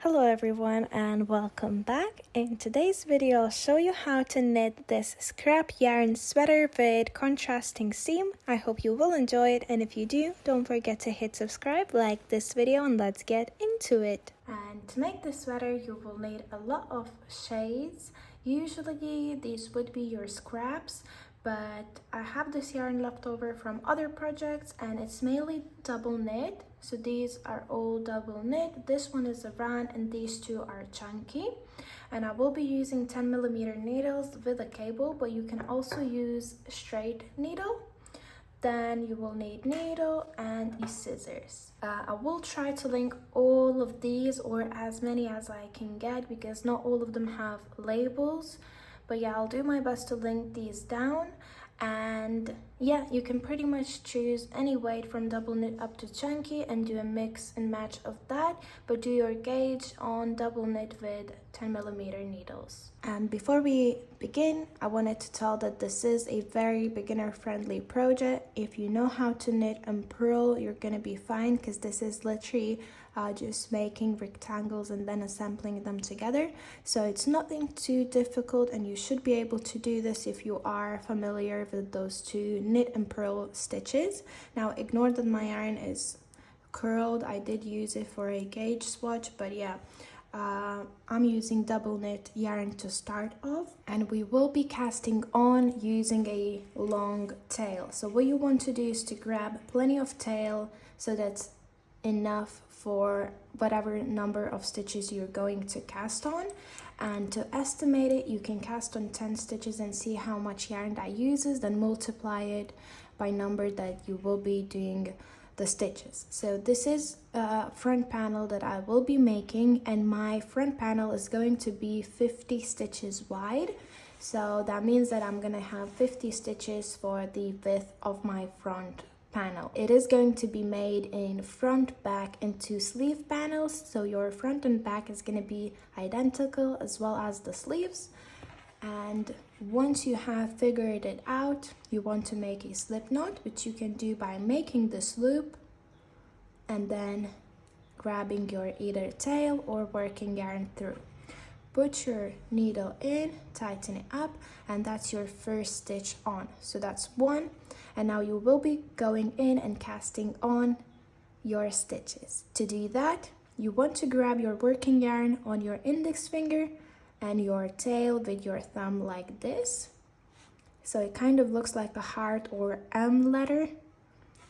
Hello everyone and welcome back. In today's video I'll show you how to knit this scrap yarn sweater with contrasting seam. I hope you will enjoy it, and if you do, don't forget to hit subscribe, like this video, and let's get into it. And to make this sweater you will need a lot of shades. Usually these would be your scraps, but I have this yarn left over from other projects and it's mainly double knit. So these are all double knit. This one is a round and these two are chunky. And I will be using 10mm needles with a cable, but you can also use straight needle. Then you will need needle and scissors. I will try to link all of these, or as many as I can get, because not all of them have labels. But yeah, I'll do my best to link these down. And yeah, you can pretty much choose any weight from double knit up to chunky and do a mix and match of that, but do your gauge on double knit with 10mm needles. And before we begin, I wanted to tell that this is a very beginner friendly project. If you know how to knit and purl, you're gonna be fine, because this is literally just making rectangles and then assembling them together. So it's nothing too difficult and you should be able to do this if you are familiar with those two knit and purl stitches. Now ignore that my yarn is curled. I did use it for a gauge swatch, but yeah, I'm using double knit yarn to start off, and we will be casting on using a long tail. So what you want to do is to grab plenty of tail, so that's enough for whatever number of stitches you're going to cast on. And to estimate it, you can cast on 10 stitches and see how much yarn that uses, then multiply it by number that you will be doing the stitches. So this is a front panel that I will be making, and my front panel is going to be 50 stitches wide. So that means that I'm gonna have 50 stitches for the width of my front panel. It is going to be made in front, back, and 2 sleeve panels, so your front and back is going to be identical, as well as the sleeves. And once you have figured it out, you want to make a slip knot, which you can do by making this loop and then grabbing your either tail or working yarn through. Put your needle in, tighten it up, and that's your first stitch on. So that's one. And now you will be going in and casting on your stitches. To do that, you want to grab your working yarn on your index finger and your tail with your thumb like this. So it kind of looks like a heart or M letter,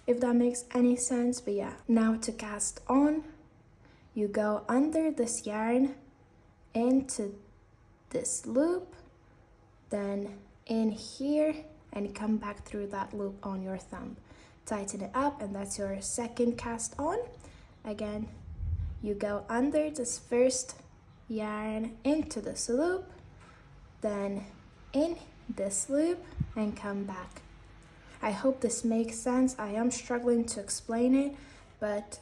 if that makes any sense. But yeah, now to cast on, you go under this yarn into this loop, then in here, and come back through that loop on your thumb. Tighten it up, and that's your second cast on. Again, you go under this first yarn into this loop, then in this loop, and come back. I hope this makes sense. I am struggling to explain it, but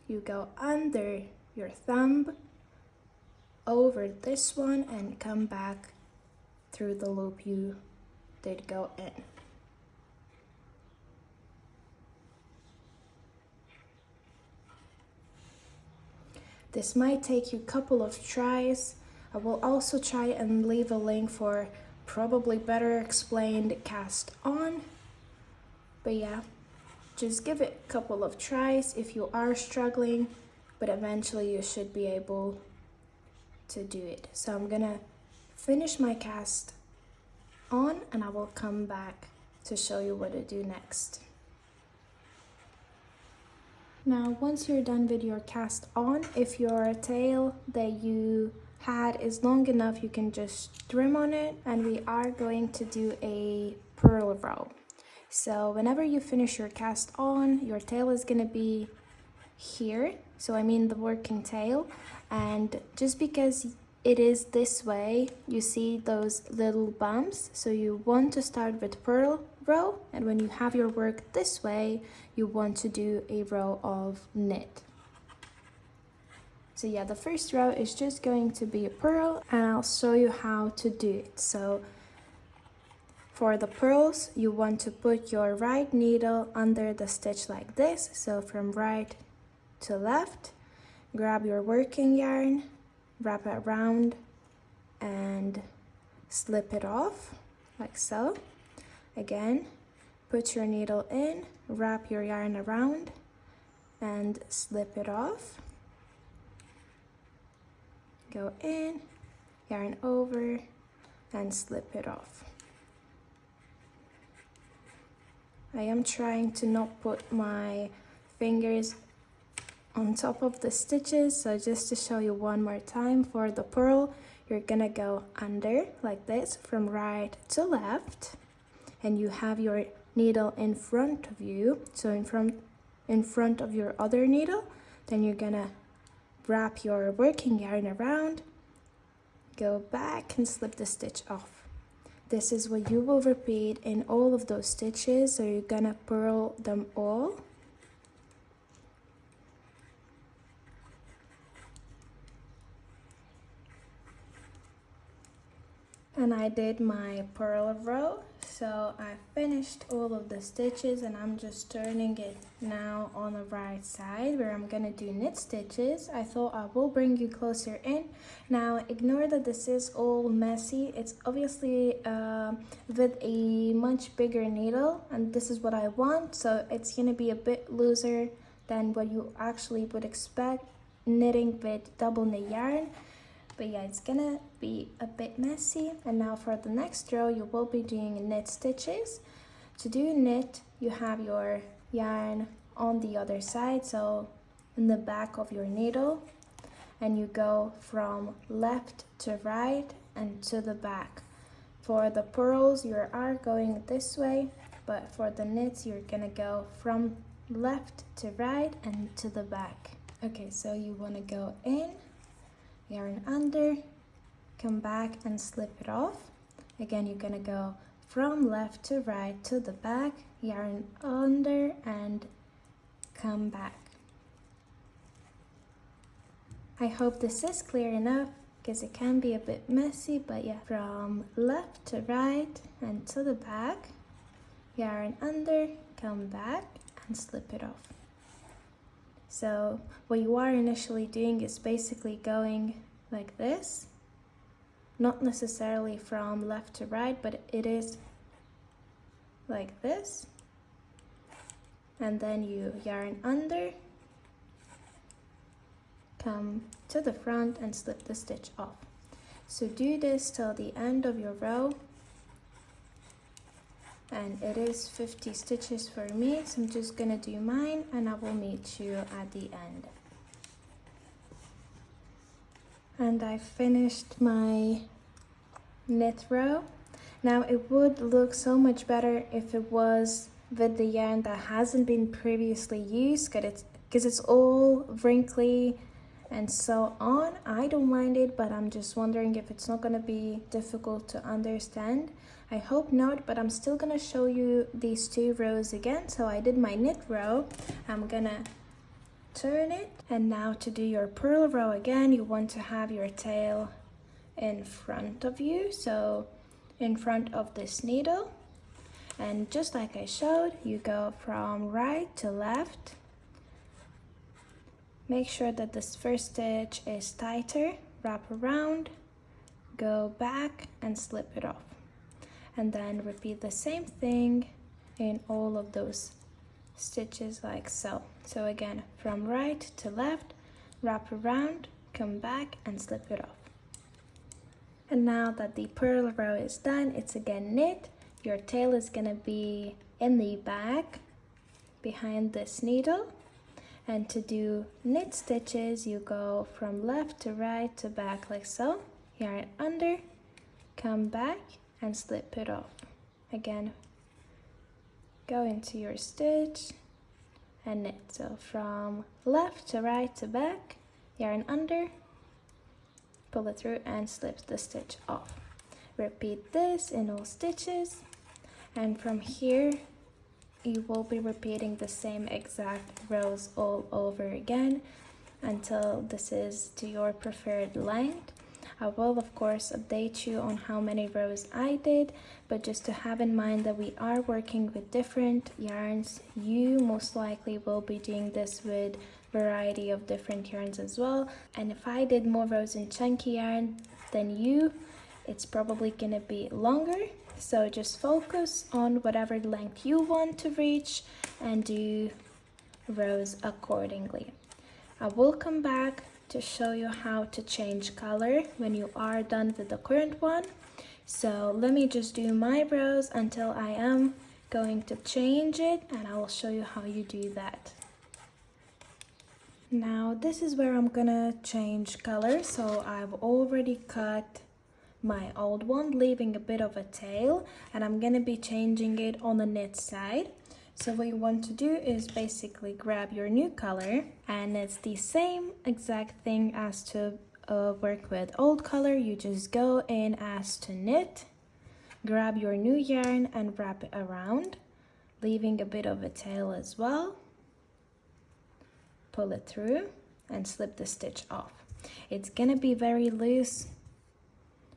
you go under your thumb, over this one, and come back through the loop you did go in. This might take you a couple of tries. I will also try and leave a link for probably better explained cast on. But yeah, just give it a couple of tries if you are struggling, but eventually you should be able to do it. So I'm gonna finish my cast on and I will come back to show you what to do next. Now once you're done with your cast on, if your tail that you had is long enough, you can just trim on it, and we are going to do a purl row. So whenever you finish your cast on, your tail is going to be here, so I mean the working tail, and just because it is this way, you see those little bumps, so you want to start with purl row, and when you have your work this way, you want to do a row of knit. So yeah, the first row is just going to be a purl, and I'll show you how to do it. So for the purls, you want to put your right needle under the stitch like this, so from right to left. grab your working yarn, wrap it around and slip it off like so. Again, put your needle in, wrap your yarn around and slip it off. Go in, yarn over and slip it off. I am trying to not put my fingers on top of the stitches, so just to show you one more time, for the purl you're gonna go under like this from right to left, and you have your needle in front of you, so in front of your other needle. Then you're gonna wrap your working yarn around, go back and slip the stitch off. This is what you will repeat in all of those stitches, so you're gonna purl them all. And I did my purl row, so I finished all of the stitches, and I'm just turning it now on the right side where I'm gonna do knit stitches. I thought I will bring you closer in. Now ignore that this is all messy. It's obviously with a much bigger needle, and this is what I want, so it's gonna be a bit looser than what you actually would expect knitting with double knit yarn. But yeah, it's gonna be a bit messy. And now for the next row, you will be doing knit stitches. To do knit, you have your yarn on the other side, so in the back of your needle, and you go from left to right and to the back. For the purls, you are going this way, but for the knits, you're gonna go from left to right and to the back. Okay, so you wanna go in, yarn under, come back and slip it off. Again, you're gonna go from left to right to the back, yarn under and come back. I hope this is clear enough because it can be a bit messy, but yeah, from left to right and to the back, yarn under, come back and slip it off. So what you are initially doing is basically going like this, not necessarily from left to right, but it is like this, and then you yarn under, come to the front and slip the stitch off. So do this till the end of your row, and it is 50 stitches for me, so I'm just gonna do mine and I will meet you at the end. And I finished my knit row. Now it would look so much better if it was with the yarn that hasn't been previously used, because it's all wrinkly and so on. I don't mind it, but I'm just wondering if it's not gonna be difficult to understand. I hope not, but I'm still gonna show you these two rows again. So I did my knit row, I'm gonna turn it, and now to do your purl row again, you want to have your tail in front of you, so in front of this needle, and just like I showed, you go from right to left. Make sure that this first stitch is tighter, wrap around, go back and slip it off, and then repeat the same thing in all of those stitches like so. So again, from right to left, wrap around, come back and slip it off. And now that the purl row is done, it's again knit. Your tail is gonna be in the back behind this needle, and to do knit stitches, you go from left to right to back like so, yarn under, come back and slip it off. Again, go into your stitch and knit. So from left to right to back, yarn under, pull it through and slip the stitch off. Repeat this in all stitches, and from here you will be repeating the same exact rows all over again until this is to your preferred length. I will of course update you on how many rows I did, but just to have in mind that we are working with different yarns, you most likely will be doing this with variety of different yarns as well. And if I did more rows in chunky yarn than you, it's probably gonna be longer. So just focus on whatever length you want to reach and do rows accordingly. I will come back to show you how to change color when you are done with the current one. So let me just do my rows until I am going to change it, and I will show you how you do that. Now this is where I'm gonna change color. So I've already cut my old one, leaving a bit of a tail, and I'm gonna be changing it on the knit side. So what you want to do is basically grab your new color, and it's the same exact thing as to work with old color. You just go in as to knit, grab your new yarn and wrap it around, leaving a bit of a tail as well. Pull it through and slip the stitch off. It's gonna be very loose,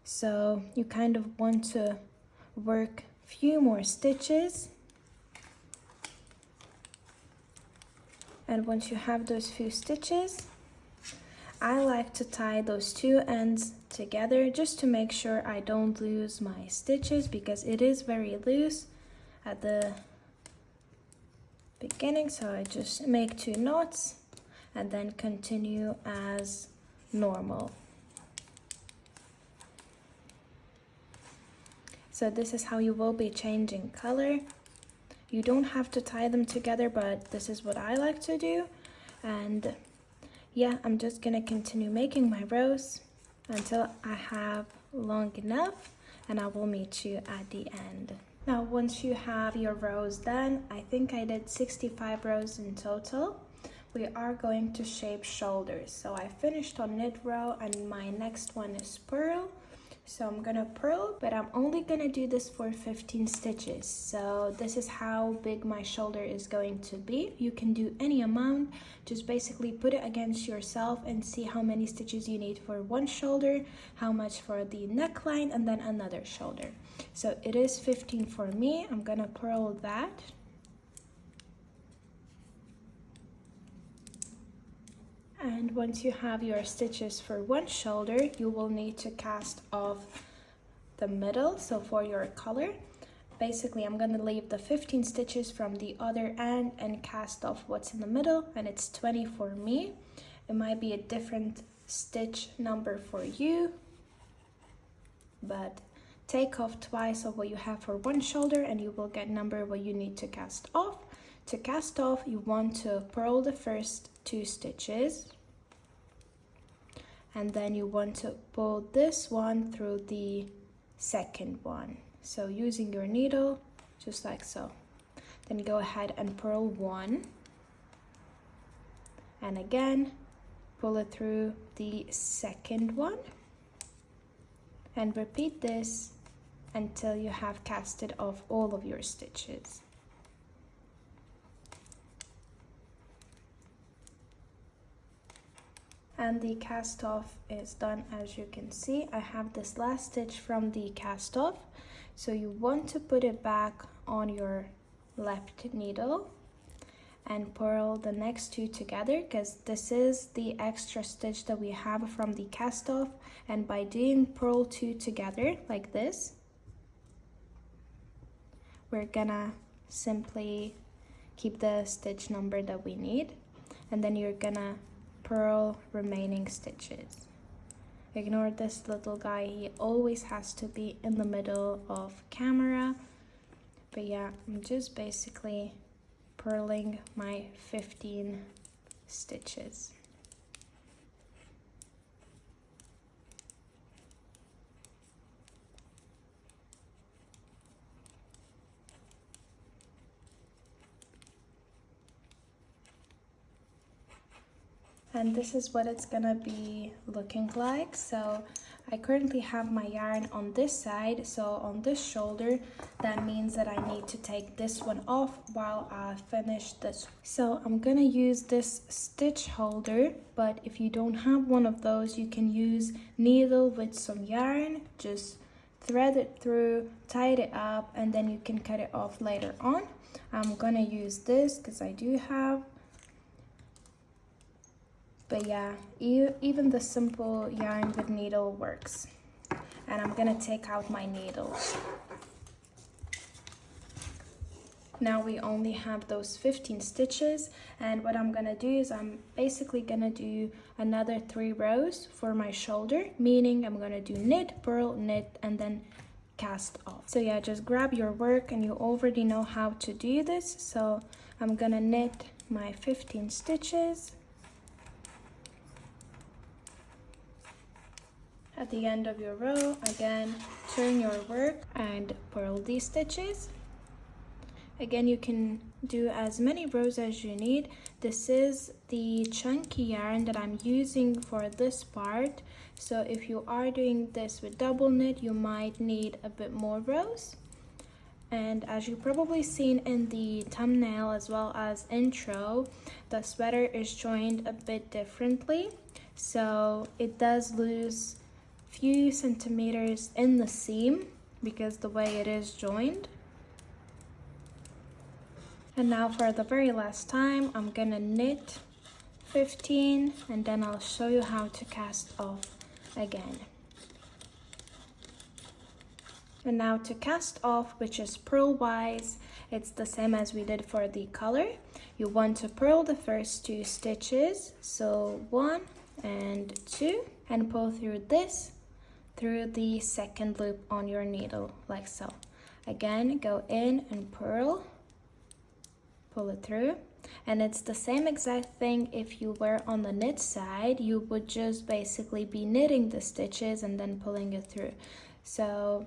so you kind of want to work a few more stitches. And once you have those few stitches, I like to tie those two ends together just to make sure I don't lose my stitches, because it is very loose at the beginning. So I just make 2 knots and then continue as normal. So this is how you will be changing color. You don't have to tie them together, but this is what I like to do. And yeah, I'm just gonna continue making my rows until I have long enough, and I will meet you at the end. Now, once you have your rows done, I think I did 65 rows in total, we are going to shape shoulders. So I finished on knit row, and my next one is purl. So I'm gonna purl, but I'm only gonna do this for 15 stitches. So this is how big my shoulder is going to be. You can do any amount, just basically put it against yourself and see how many stitches you need for one shoulder, how much for the neckline, and then another shoulder. So it is 15 for me. I'm gonna purl that. And once you have your stitches for one shoulder, you will need to cast off the middle. So for your color, basically I'm gonna leave the 15 stitches from the other end and cast off what's in the middle, and it's 20 for me. It might be a different stitch number for you, but take off twice of what you have for one shoulder and you will get number what you need to cast off. To cast off, you want to purl the first 2 stitches, and then you want to pull this one through the second one. So using your needle, just like so. Then go ahead and purl 1, and again pull it through the second one, and repeat this until you have casted off all of your stitches. And the cast off is done. As you can see, I have this last stitch from the cast off, so you want to put it back on your left needle and purl the next 2 together, because this is the extra stitch that we have from the cast off. And by doing purl 2 together like this, we're gonna simply keep the stitch number that we need, and then you're gonna purl remaining stitches. Ignore this little guy, he always has to be in the middle of camera. But yeah, I'm just basically purling my 15 stitches. And this is what it's gonna be looking like. So I currently have my yarn on this side, so on this shoulder, that means that I need to take this one off while I finish this. So I'm gonna use this stitch holder, but if you don't have one of those, you can use needle with some yarn, just thread it through, tie it up, and then you can cut it off later on. I'm gonna use this because I do have But yeah, even the simple yarn with needle works. And I'm gonna take out my needles. Now we only have those 15 stitches, and what I'm gonna do is I'm basically gonna do another 3 rows for my shoulder, meaning I'm gonna do knit, purl, knit, and then cast off. So yeah, just grab your work, and you already know how to do this. So I'm gonna knit my 15 stitches. At the end of your row, again, turn your work and purl these stitches. Again, you can do as many rows as you need. This is the chunky yarn that I'm using for this part. So if you are doing this with double knit, you might need a bit more rows. And as you probably seen in the thumbnail as well as intro, the sweater is joined a bit differently. So it does lose a few centimeters in the seam because the way it is joined. And now for the very last time, I'm gonna knit 15, and then I'll show you how to cast off again. And now to cast off, which is purl wise, it's the same as we did for the color. You want to purl the first 2 stitches, so 1 and 2, and pull through this through the second loop on your needle, like so. Again, go in and purl, pull it through, and it's the same exact thing if you were on the knit side. You would just basically be knitting the stitches and then pulling it through. So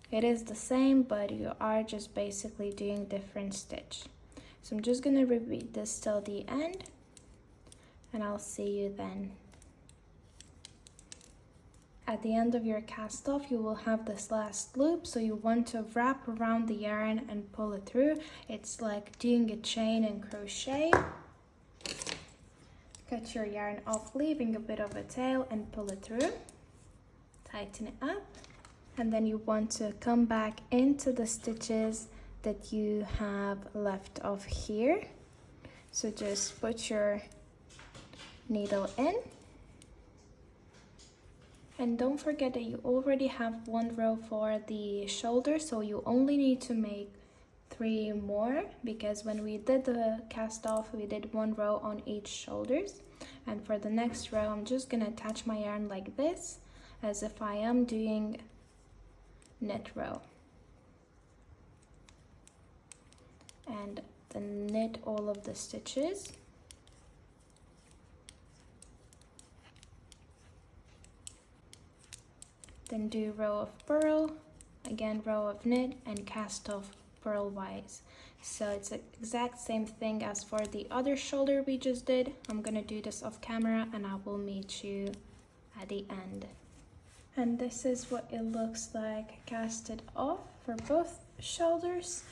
it is the same, but you are just basically doing different stitch. So I'm just gonna repeat this till the end, and I'll see you then. At the end of your cast off, you will have this last loop, so you want to wrap around the yarn and pull it through. It's like doing a chain in crochet. Cut your yarn off, leaving a bit of a tail, and pull it through. Tighten it up, and then you want to come back into the stitches that you have left off here. So just put your needle in. And don't forget that you already have 1 row for the shoulder, so you only need to make 3 more, because when we did the cast off, we did 1 row on each shoulders. And for the next row, I'm just gonna attach my yarn like this, as if I am doing knit row. And then knit all of the stitches. Then do row of purl, again row of knit, and cast off purl wise. So it's the exact same thing as for the other shoulder we just did. I'm gonna do this off camera, and I will meet you at the end. And this is what it looks like casted off for both shoulders.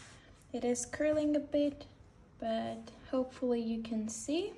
It is curling a bit, but hopefully you can see.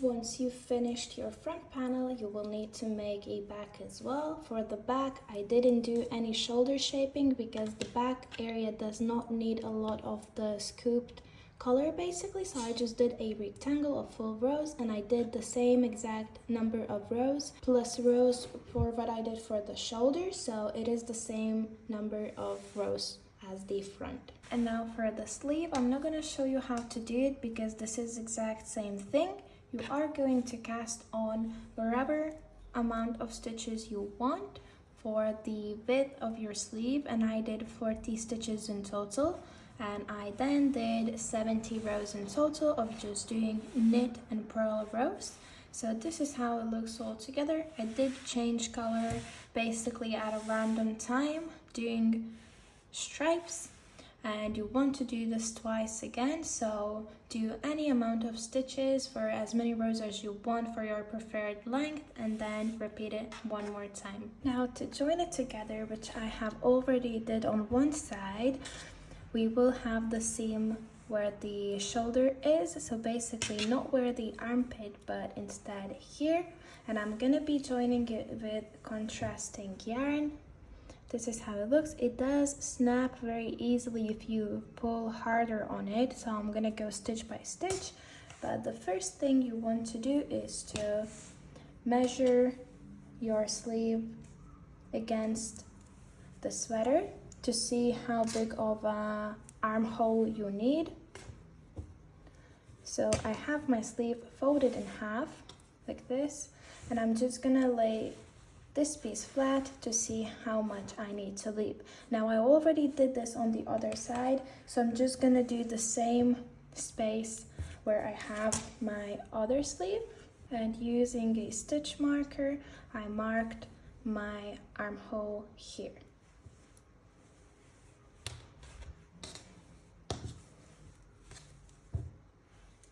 Once you've finished your front panel, you will need to make a back as well. For the back, I didn't do any shoulder shaping because the back area does not need a lot of the scooped color basically. So I just did a rectangle of full rows, and I did the same exact number of rows plus rows for what I did for the shoulder. So it is the same number of rows as the front. And now for the sleeve, I'm not going to show you how to do it because this is exact same thing. You are going to cast on whatever amount of stitches you want for the width of your sleeve, and I did 40 stitches in total, and I then did 70 rows in total of just doing knit and purl rows. So this is how it looks all together. I did change color basically at a random time doing stripes, and you want to do this twice again, so do any amount of stitches for as many rows as you want for your preferred length, and then repeat it 1 more time. Now to join it together, which I have already did on one side, we will have the seam where the shoulder is, so basically not where the armpit but instead here, and I'm gonna be joining it with contrasting yarn. This is how it looks. It does snap very easily if you pull harder on it, so I'm gonna go stitch by stitch. But the first thing you want to do is to measure your sleeve against the sweater to see how big of a armhole you need. So I have my sleeve folded in half like this, and I'm just gonna lay this piece flat to see how much I need to leave. Now I already did this on the other side, so I'm just gonna do the same space where I have my other sleeve, and using a stitch marker I marked my armhole here.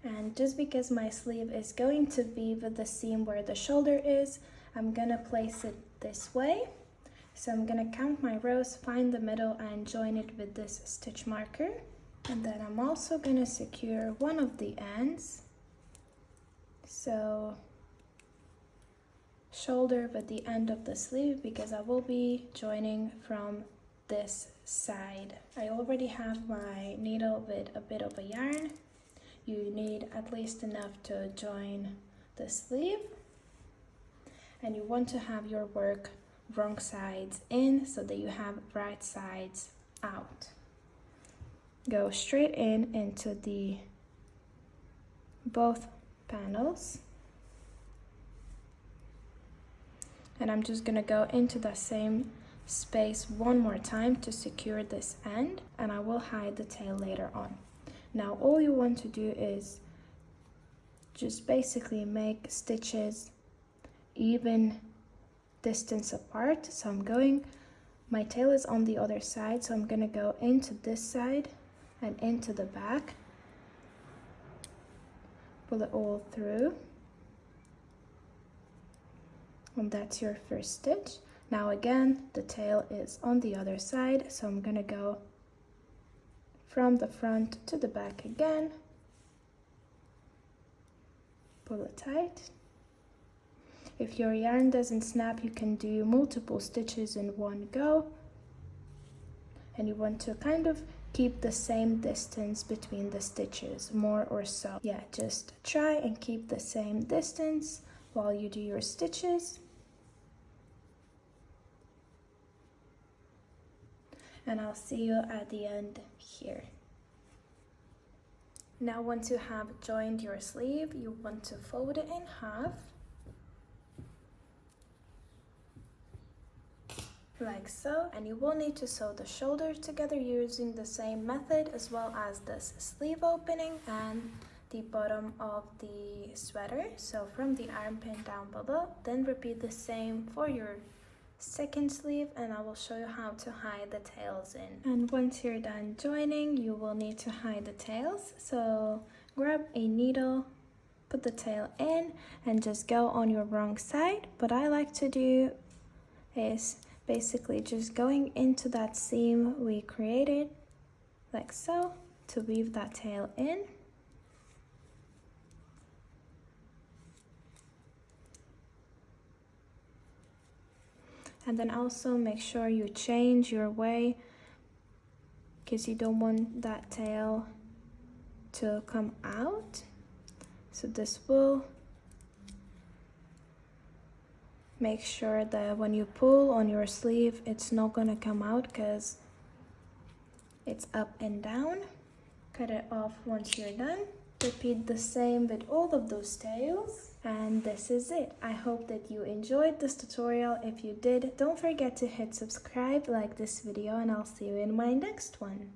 And just because my sleeve is going to be with the seam where the shoulder is, I'm gonna place it this way. So I'm gonna count my rows, find the middle, and join it with this stitch marker. And then I'm also gonna secure one of the ends. So shoulder with the end of the sleeve, because I will be joining from this side. I already have my needle with a bit of a yarn. You need at least enough to join the sleeve. And you want to have your work wrong sides in so that you have right sides out. Go straight in into the both panels. And I'm just gonna go into the same space one more time to secure this end, and I will hide the tail later on. Now all you want to do is just basically make stitches even distance apart. So my tail is on the other side, so I'm gonna go into this side and into the back, pull it all through, and that's your first stitch. Now again, the tail is on the other side, so I'm gonna go from the front to the back again, pull it tight. If your yarn doesn't snap, you can do multiple stitches in one go, and you want to kind of keep the same distance between the stitches, more or so. Yeah, just try and keep the same distance while you do your stitches. And I'll see you at the end here. Now once you have joined your sleeve, you want to fold it in half, like so, and you will need to sew the shoulders together using the same method, as well as this sleeve opening and the bottom of the sweater. So from the armpit down below, then repeat the same for your second sleeve, and I will show you how to hide the tails in. And once you're done joining, you will need to hide the tails. So grab a needle, put the tail in, and just go on your wrong side. What I like to do is basically just going into that seam we created, like so, to weave that tail in. And then also make sure you change your way, because you don't want that tail to come out. So this will make sure that when you pull on your sleeve, it's not gonna come out because it's up and down. Cut it off once you're done. Repeat the same with all of those tails. And this is it. I hope that you enjoyed this tutorial. If you did, don't forget to hit subscribe, like this video, and I'll see you in my next one.